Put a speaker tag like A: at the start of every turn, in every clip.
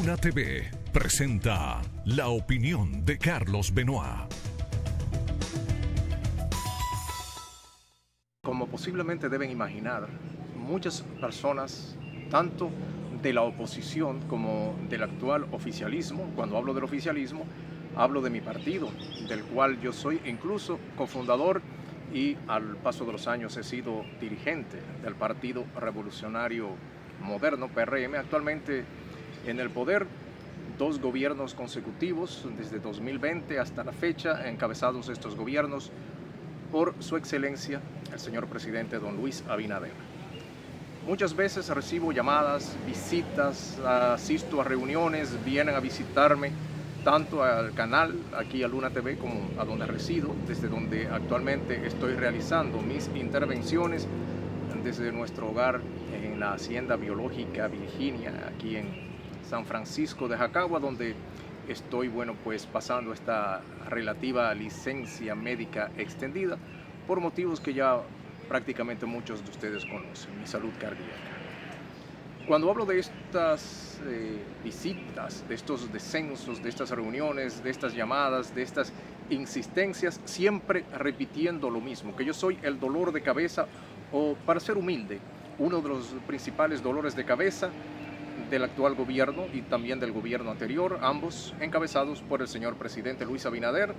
A: Luna TV presenta la opinión de Carlos Benoit.
B: Como posiblemente deben imaginar, muchas personas, tanto de la oposición como del actual oficialismo, cuando hablo del oficialismo, hablo de mi partido, del cual yo soy incluso cofundador y al paso de los años he sido dirigente del Partido Revolucionario Moderno, PRM, actualmente en el poder, 2 gobiernos consecutivos, desde 2020 hasta la fecha, encabezados estos gobiernos por su excelencia, el señor presidente don Luis Abinader. Muchas veces recibo llamadas, visitas, asisto a reuniones, vienen a visitarme tanto al canal, aquí a Luna TV, como a donde resido, desde donde actualmente estoy realizando mis intervenciones desde nuestro hogar en la Hacienda Biológica Virginia, aquí en San Francisco de Jacagua, donde estoy, pues pasando esta relativa licencia médica extendida por motivos que ya prácticamente muchos de ustedes conocen, mi salud cardíaca. Cuando hablo de estas visitas, de estos descensos, de estas reuniones, de estas llamadas, de estas insistencias, siempre repitiendo lo mismo, que yo soy el dolor de cabeza, o para ser humilde, uno de los principales dolores de cabeza del actual gobierno y también del gobierno anterior, ambos encabezados por el señor presidente Luis Abinader,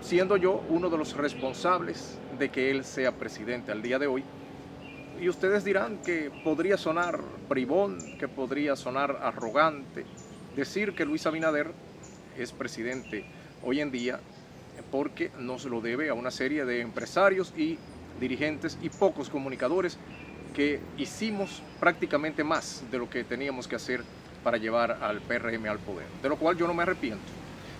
B: siendo yo uno de los responsables de que él sea presidente al día de hoy. Y ustedes dirán que podría sonar bribón, que podría sonar arrogante decir que Luis Abinader es presidente hoy en día, porque nos lo debe a una serie de empresarios y dirigentes y pocos comunicadores que hicimos prácticamente más de lo que teníamos que hacer para llevar al PRM al poder, de lo cual yo no me arrepiento.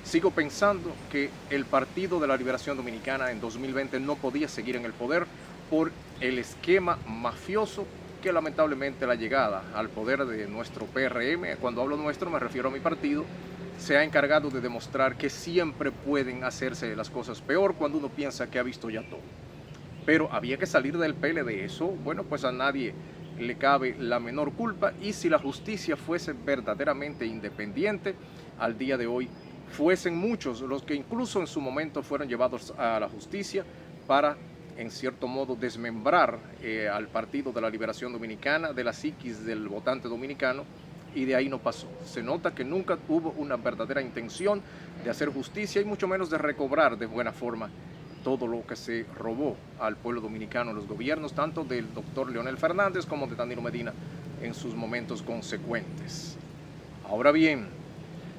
B: Sigo pensando que el Partido de la Liberación Dominicana en 2020 no podía seguir en el poder por el esquema mafioso que lamentablemente la llegada al poder de nuestro PRM, cuando hablo nuestro me refiero a mi partido, se ha encargado de demostrar que siempre pueden hacerse las cosas peor cuando uno piensa que ha visto ya todo. Pero había que salir del PLD, eso, pues a nadie le cabe la menor culpa, y si la justicia fuese verdaderamente independiente, al día de hoy fuesen muchos los que incluso en su momento fueron llevados a la justicia para, en cierto modo, desmembrar al Partido de la Liberación Dominicana de la psiquis del votante dominicano, y de ahí no pasó. Se nota que nunca hubo una verdadera intención de hacer justicia y mucho menos de recobrar de buena forma todo lo que se robó al pueblo dominicano en los gobiernos, tanto del doctor Leonel Fernández como de Danilo Medina en sus momentos consecuentes. Ahora bien,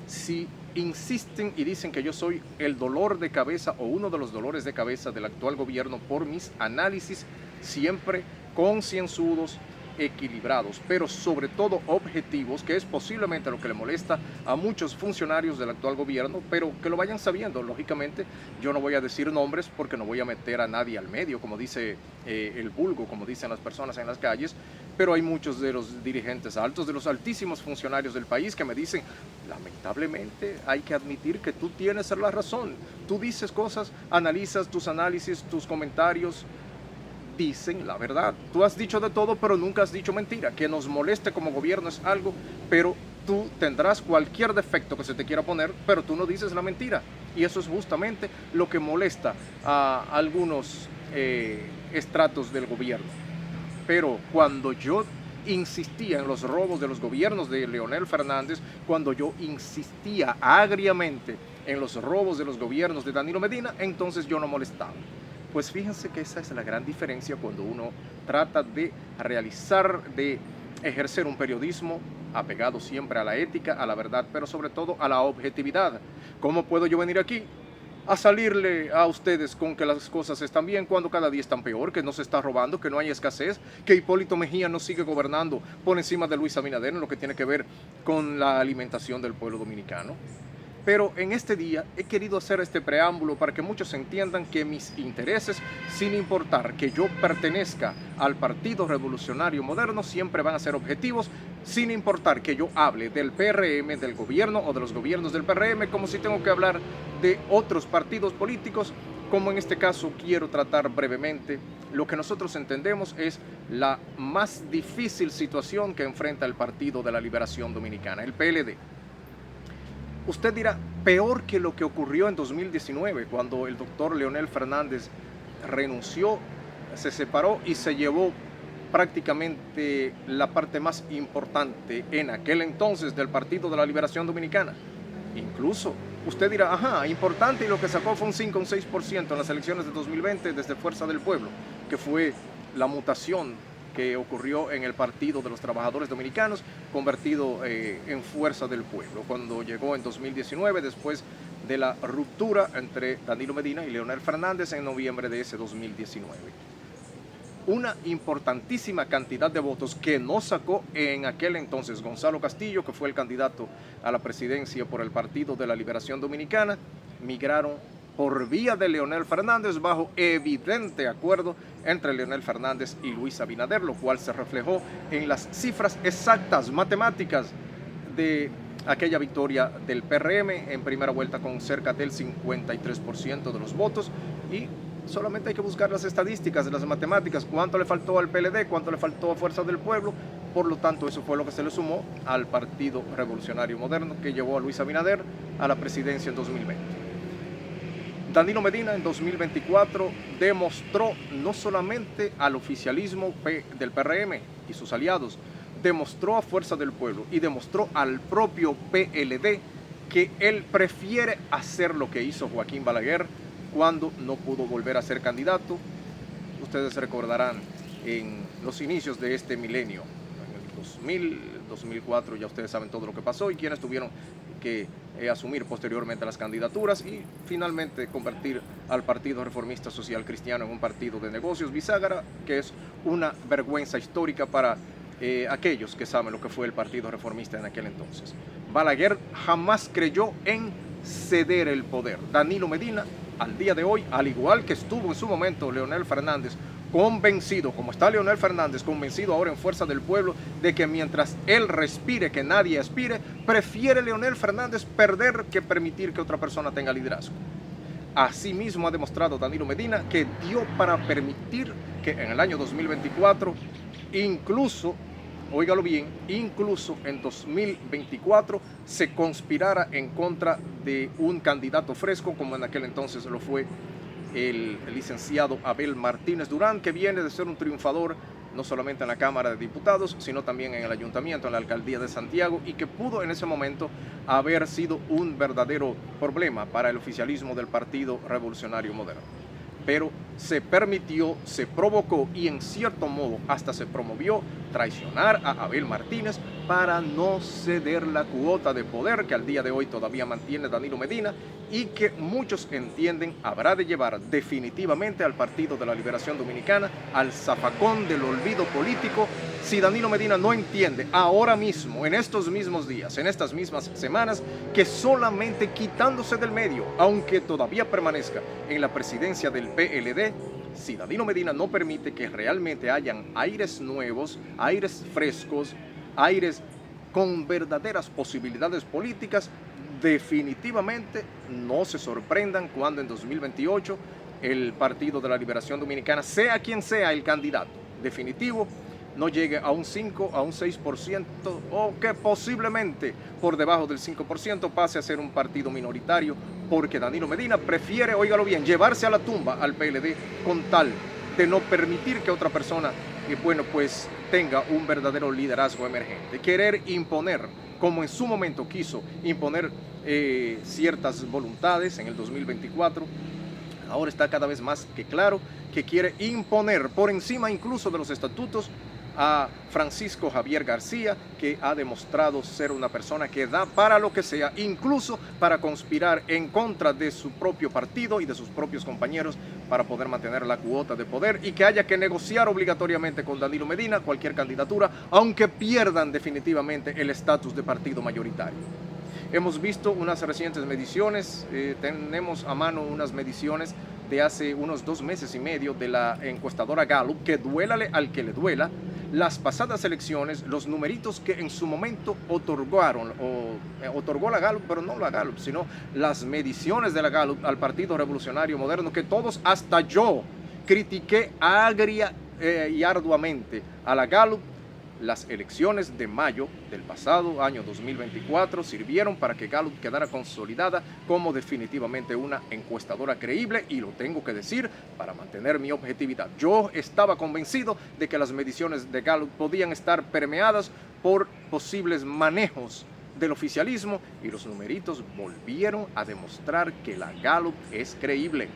B: si insisten y dicen que yo soy el dolor de cabeza o uno de los dolores de cabeza del actual gobierno por mis análisis siempre concienzudos, equilibrados, pero sobre todo objetivos, que es posiblemente lo que le molesta a muchos funcionarios del actual gobierno, pero que lo vayan sabiendo. Lógicamente yo no voy a decir nombres porque no voy a meter a nadie al medio, como dice el vulgo, como dicen las personas en las calles, pero hay muchos de los dirigentes altos, de los altísimos funcionarios del país que me dicen: lamentablemente hay que admitir que tú tienes la razón, tú dices cosas, analizas tus análisis, tus comentarios dicen la verdad. Tú has dicho de todo, pero nunca has dicho mentira. Que nos moleste como gobierno es algo, pero tú tendrás cualquier defecto que se te quiera poner, pero tú no dices la mentira. Y eso es justamente lo que molesta a algunos estratos del gobierno. Pero cuando yo insistía en los robos de los gobiernos de Leonel Fernández, cuando yo insistía agriamente en los robos de los gobiernos de Danilo Medina, entonces yo no molestaba. Pues fíjense que esa es la gran diferencia cuando uno trata de realizar, de ejercer un periodismo apegado siempre a la ética, a la verdad, pero sobre todo a la objetividad. ¿Cómo puedo yo venir aquí a salirle a ustedes con que las cosas están bien cuando cada día están peor, que no se está robando, que no hay escasez, que Hipólito Mejía no sigue gobernando por encima de Luis Abinader en lo que tiene que ver con la alimentación del pueblo dominicano? Pero en este día he querido hacer este preámbulo para que muchos entiendan que mis intereses, sin importar que yo pertenezca al Partido Revolucionario Moderno, siempre van a ser objetivos, sin importar que yo hable del PRM, del gobierno o de los gobiernos del PRM, como si tengo que hablar de otros partidos políticos, como en este caso quiero tratar brevemente lo que nosotros entendemos es la más difícil situación que enfrenta el Partido de la Liberación Dominicana, el PLD. Usted dirá, peor que lo que ocurrió en 2019, cuando el doctor Leonel Fernández renunció, se separó y se llevó prácticamente la parte más importante en aquel entonces del Partido de la Liberación Dominicana. Incluso usted dirá, ajá, importante, y lo que sacó fue un 5 o un 6% en las elecciones de 2020 desde Fuerza del Pueblo, que fue la mutación que ocurrió en el Partido de los Trabajadores Dominicanos, convertido en Fuerza del Pueblo, cuando llegó en 2019, después de la ruptura entre Danilo Medina y Leonel Fernández en noviembre de ese 2019. Una importantísima cantidad de votos que no sacó en aquel entonces Gonzalo Castillo, que fue el candidato a la presidencia por el Partido de la Liberación Dominicana, migraron por vía de Leonel Fernández bajo evidente acuerdo entre Leonel Fernández y Luis Abinader, lo cual se reflejó en las cifras exactas matemáticas de aquella victoria del PRM en primera vuelta con cerca del 53% de los votos. Y solamente hay que buscar las estadísticas de las matemáticas, cuánto le faltó al PLD, cuánto le faltó a Fuerza del Pueblo. Por lo tanto, eso fue lo que se le sumó al Partido Revolucionario Moderno, que llevó a Luis Abinader a la presidencia en 2020. Danilo Medina en 2024 demostró no solamente al oficialismo del PRM y sus aliados, demostró a Fuerza del Pueblo y demostró al propio PLD que él prefiere hacer lo que hizo Joaquín Balaguer cuando no pudo volver a ser candidato. Ustedes recordarán en los inicios de este milenio, en el 2000, 2004, ya ustedes saben todo lo que pasó y quienes tuvieron que asumir posteriormente las candidaturas y finalmente convertir al Partido Reformista Social Cristiano en un partido de negocios bisagra, que es una vergüenza histórica para aquellos que saben lo que fue el Partido Reformista en aquel entonces. Balaguer jamás creyó en ceder el poder. Danilo Medina, al día de hoy, al igual que estuvo en su momento Leonel Fernández, convencido, como está Leonel Fernández, convencido ahora en Fuerza del Pueblo, de que mientras él respire, que nadie aspire, prefiere Leonel Fernández perder que permitir que otra persona tenga liderazgo. Asimismo ha demostrado Danilo Medina que dio para permitir que en el año 2024, incluso, óigalo bien, incluso en 2024 se conspirara en contra de un candidato fresco, como en aquel entonces lo fue el licenciado Abel Martínez Durán, que viene de ser un triunfador no solamente en la Cámara de Diputados, sino también en el Ayuntamiento, en la Alcaldía de Santiago, y que pudo en ese momento haber sido un verdadero problema para el oficialismo del Partido Revolucionario Moderno. Pero se permitió, se provocó y en cierto modo hasta se promovió traicionar a Abel Martínez para no ceder la cuota de poder que al día de hoy todavía mantiene Danilo Medina y que muchos entienden habrá de llevar definitivamente al Partido de la Liberación Dominicana al zafacón del olvido político si Danilo Medina no entiende ahora mismo, en estos mismos días, en estas mismas semanas, que solamente quitándose del medio, aunque todavía permanezca en la presidencia del PLD, si Danilo Medina no permite que realmente hayan aires nuevos, aires frescos, aires con verdaderas posibilidades políticas, definitivamente no se sorprendan cuando en 2028 el Partido de la Liberación Dominicana, sea quien sea el candidato definitivo, no llegue a un 5, a un 6% o que posiblemente por debajo del 5% pase a ser un partido minoritario, porque Danilo Medina prefiere, óigalo bien, llevarse a la tumba al PLD con tal de no permitir que otra persona, bueno, pues tenga un verdadero liderazgo emergente. Querer imponer, como en su momento quiso imponer ciertas voluntades en el 2024, ahora está cada vez más que claro que quiere imponer por encima incluso de los estatutos a Francisco Javier García, que ha demostrado ser una persona que da para lo que sea, incluso para conspirar en contra de su propio partido y de sus propios compañeros para poder mantener la cuota de poder y que haya que negociar obligatoriamente con Danilo Medina cualquier candidatura, aunque pierdan definitivamente el estatus de partido mayoritario. Hemos visto unas recientes mediciones, tenemos a mano unas mediciones de hace unos 2 meses y medio de la encuestadora Gallup, que duélale al que le duela, las pasadas elecciones, los numeritos que en su momento otorgó la Gallup, pero no la Gallup, sino las mediciones de la Gallup al Partido Revolucionario Moderno, que todos, hasta yo, critiqué agria y arduamente a la Gallup. Las elecciones de mayo del pasado año 2024 sirvieron para que Gallup quedara consolidada como definitivamente una encuestadora creíble, y lo tengo que decir para mantener mi objetividad. Yo estaba convencido de que las mediciones de Gallup podían estar permeadas por posibles manejos del oficialismo, y los numeritos volvieron a demostrar que la Gallup es creíble.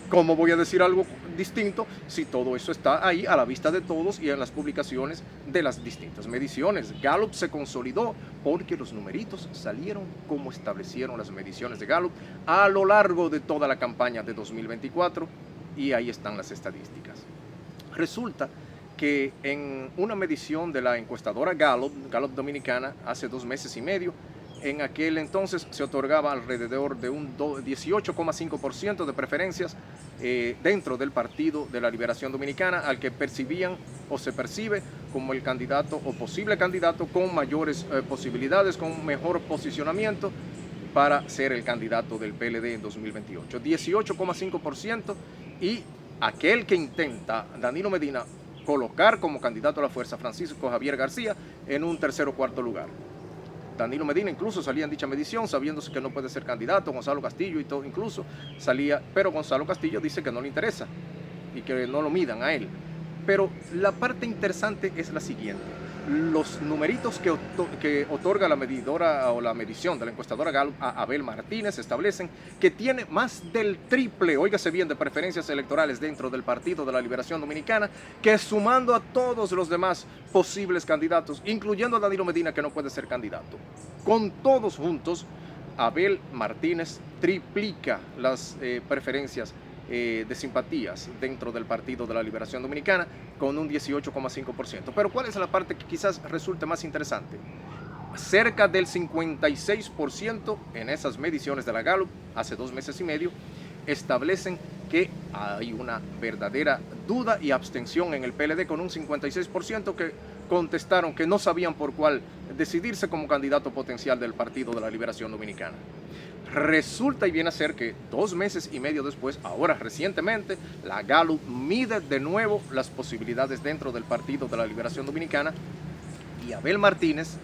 B: ¿Cómo voy a decir algo distinto si todo eso está ahí a la vista de todos y en las publicaciones de las distintas mediciones? Gallup se consolidó porque los numeritos salieron como establecieron las mediciones de Gallup a lo largo de toda la campaña de 2024, y ahí están las estadísticas. Resulta que en una medición de la encuestadora Gallup Dominicana, hace 2 meses y medio, en aquel entonces se otorgaba alrededor de un 18,5% de preferencias dentro del Partido de la Liberación Dominicana, al que percibían o se percibe como el candidato o posible candidato con mayores posibilidades, con mejor posicionamiento para ser el candidato del PLD en 2028. 18,5%, y aquel que intenta, Danilo Medina, colocar como candidato a la fuerza Francisco Javier García en un tercer o cuarto lugar. Danilo Medina incluso salía en dicha medición sabiéndose que no puede ser candidato, Gonzalo Castillo y todo incluso salía, pero Gonzalo Castillo dice que no le interesa y que no lo midan a él. Pero la parte interesante es la siguiente: los numeritos que otorga la medidora o la medición de la encuestadora Gallup a Abel Martínez establecen que tiene más del triple, óigase bien, de preferencias electorales dentro del Partido de la Liberación Dominicana, que sumando a todos los demás posibles candidatos, incluyendo a Danilo Medina, que no puede ser candidato. Con todos juntos, Abel Martínez triplica las preferencias de simpatías dentro del Partido de la Liberación Dominicana, con un 18,5%. Pero ¿cuál es la parte que quizás resulte más interesante? Cerca del 56% en esas mediciones de la Gallup hace 2 meses y medio establecen que hay una verdadera duda y abstención en el PLD, con un 56% que contestaron que no sabían por cuál decidirse como candidato potencial del Partido de la Liberación Dominicana. Resulta y viene a ser que 2 meses y medio después, ahora recientemente, la Gallup mide de nuevo las posibilidades dentro del Partido de la Liberación Dominicana, y Abel Martínez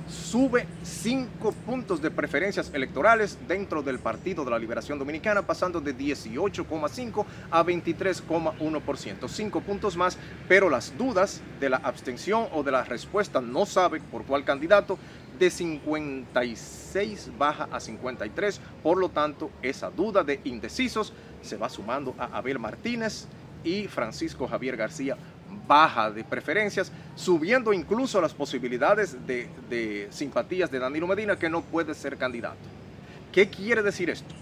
B: sube 5 puntos de preferencias electorales dentro del Partido de la Liberación Dominicana, pasando de 18,5 a 23,1%. 5 puntos más, pero las dudas de la abstención o de la respuesta no sabe por cuál candidato, de 56 baja a 53. Por lo tanto, esa duda de indecisos se va sumando a Abel Martínez, y Francisco Javier García baja de preferencias, subiendo incluso las posibilidades de simpatías de Danilo Medina, que no puede ser candidato. ¿Qué quiere decir esto?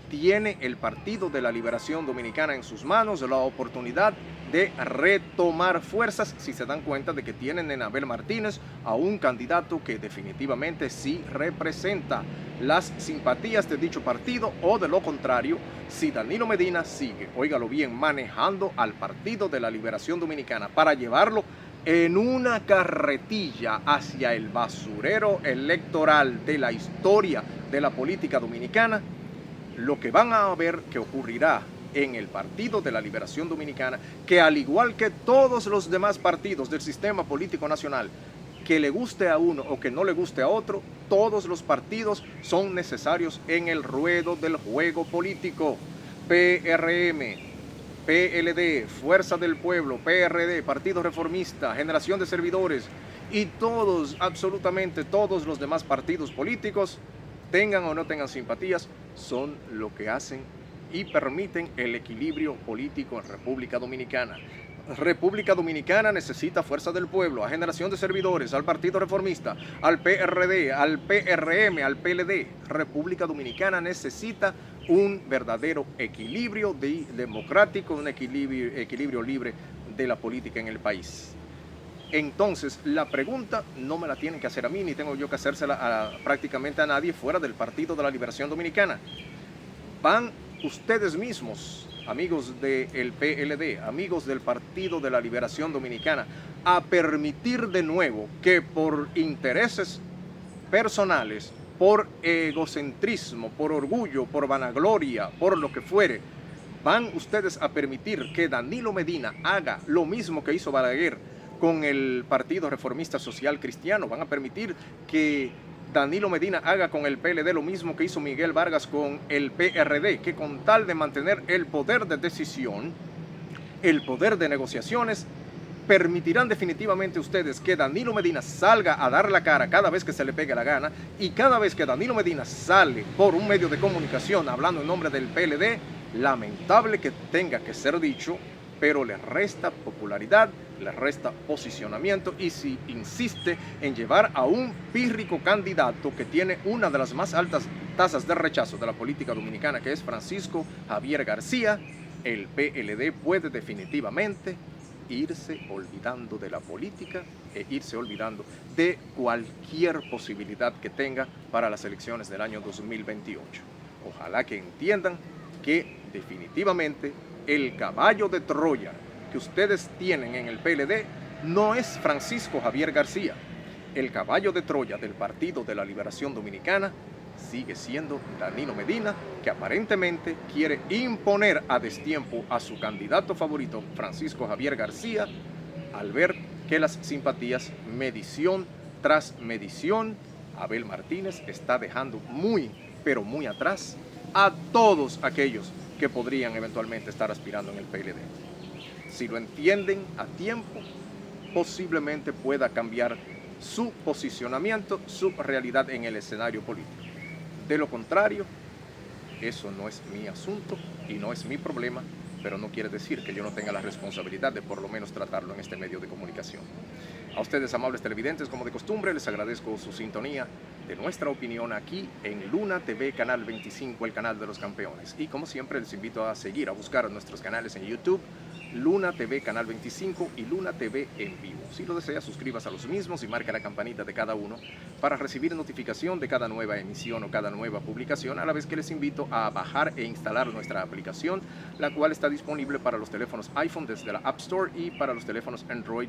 B: Tiene el Partido de la Liberación Dominicana en sus manos la oportunidad de retomar fuerzas, si se dan cuenta de que tienen en Abel Martínez a un candidato que definitivamente sí representa las simpatías de dicho partido, o de lo contrario, si Danilo Medina sigue, óigalo bien, manejando al Partido de la Liberación Dominicana para llevarlo en una carretilla hacia el basurero electoral de la historia de la política dominicana, lo que van a ver que ocurrirá en el Partido de la Liberación Dominicana, que al igual que todos los demás partidos del sistema político nacional, que le guste a uno o que no le guste a otro, todos los partidos son necesarios en el ruedo del juego político. PRM, PLD, Fuerza del Pueblo, PRD, Partido Reformista, Generación de Servidores y todos, absolutamente todos los demás partidos políticos, tengan o no tengan simpatías, son lo que hacen y permiten el equilibrio político en República Dominicana. República Dominicana necesita Fuerza del Pueblo, a Generación de Servidores, al Partido Reformista, al PRD, al PRM, al PLD. República Dominicana necesita un verdadero equilibrio democrático, un equilibrio libre de la política en el país. Entonces, la pregunta no me la tienen que hacer a mí, ni tengo yo que hacérsela prácticamente a nadie fuera del Partido de la Liberación Dominicana. Van ustedes mismos, amigos del PLD, amigos del Partido de la Liberación Dominicana, a permitir de nuevo que por intereses personales, por egocentrismo, por orgullo, por vanagloria, por lo que fuere, ¿Van ustedes a permitir que Danilo Medina haga lo mismo que hizo Balaguer con el Partido Reformista Social Cristiano? ¿Van a permitir que Danilo Medina haga con el PLD lo mismo que hizo Miguel Vargas con el PRD? Que con tal de mantener el poder de decisión, el poder de negociaciones, permitirán definitivamente ustedes que Danilo Medina salga a dar la cara cada vez que se le pegue la gana, y cada vez que Danilo Medina sale por un medio de comunicación hablando en nombre del PLD, lamentable que tenga que ser dicho, pero le resta popularidad, le resta posicionamiento, y si insiste en llevar a un pírrico candidato que tiene una de las más altas tasas de rechazo de la política dominicana, que es Francisco Javier García, el PLD puede definitivamente irse olvidando de la política e irse olvidando de cualquier posibilidad que tenga para las elecciones del año 2028. Ojalá que entiendan que definitivamente el caballo de Troya que ustedes tienen en el PLD no es Francisco Javier García. El caballo de Troya del Partido de la Liberación Dominicana sigue siendo Danilo Medina, que aparentemente quiere imponer a destiempo a su candidato favorito, Francisco Javier García, al ver que las simpatías, medición tras medición, Abel Martínez está dejando muy, pero muy atrás a todos aquellos que podrían eventualmente estar aspirando en el PLD. Si lo entienden a tiempo, posiblemente pueda cambiar su posicionamiento, su realidad en el escenario político. De lo contrario, eso no es mi asunto y no es mi problema, pero no quiere decir que yo no tenga la responsabilidad de por lo menos tratarlo en este medio de comunicación. A ustedes, amables televidentes, como de costumbre, les agradezco su sintonía de nuestra opinión aquí en Luna TV, Canal 25, el canal de los campeones. Y como siempre, les invito a seguir, a buscar nuestros canales en YouTube, Luna TV Canal 25 y Luna TV en vivo. Si lo desea, suscríbase a los mismos y marque la campanita de cada uno para recibir notificación de cada nueva emisión o cada nueva publicación, a la vez que les invito a bajar e instalar nuestra aplicación, la cual está disponible para los teléfonos iPhone desde la App Store y para los teléfonos Android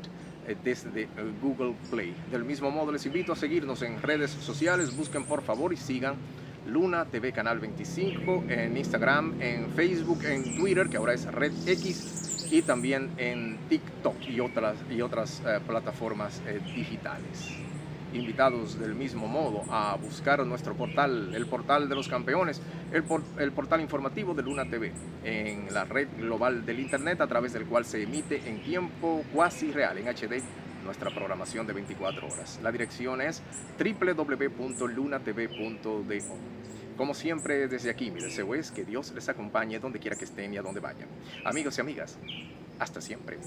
B: desde Google Play. Del mismo modo, les invito a seguirnos en redes sociales. Busquen por favor y sigan Luna TV Canal 25 en Instagram, en Facebook, en Twitter, que ahora es Red X, y también en TikTok y otras plataformas digitales. Invitados del mismo modo a buscar nuestro portal, el portal de los campeones, el portal informativo de Luna TV, en la red global del Internet, a través del cual se emite en tiempo cuasi real, en HD, nuestra programación de 24 horas. La dirección es www.lunatv.do. Como siempre, desde aquí, mi deseo es que Dios les acompañe donde quiera que estén y a donde vayan. Amigos y amigas, hasta siempre.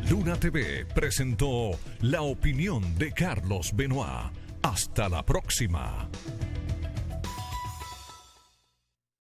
A: Luna TV presentó la opinión de Carlos Benoit. Hasta la próxima.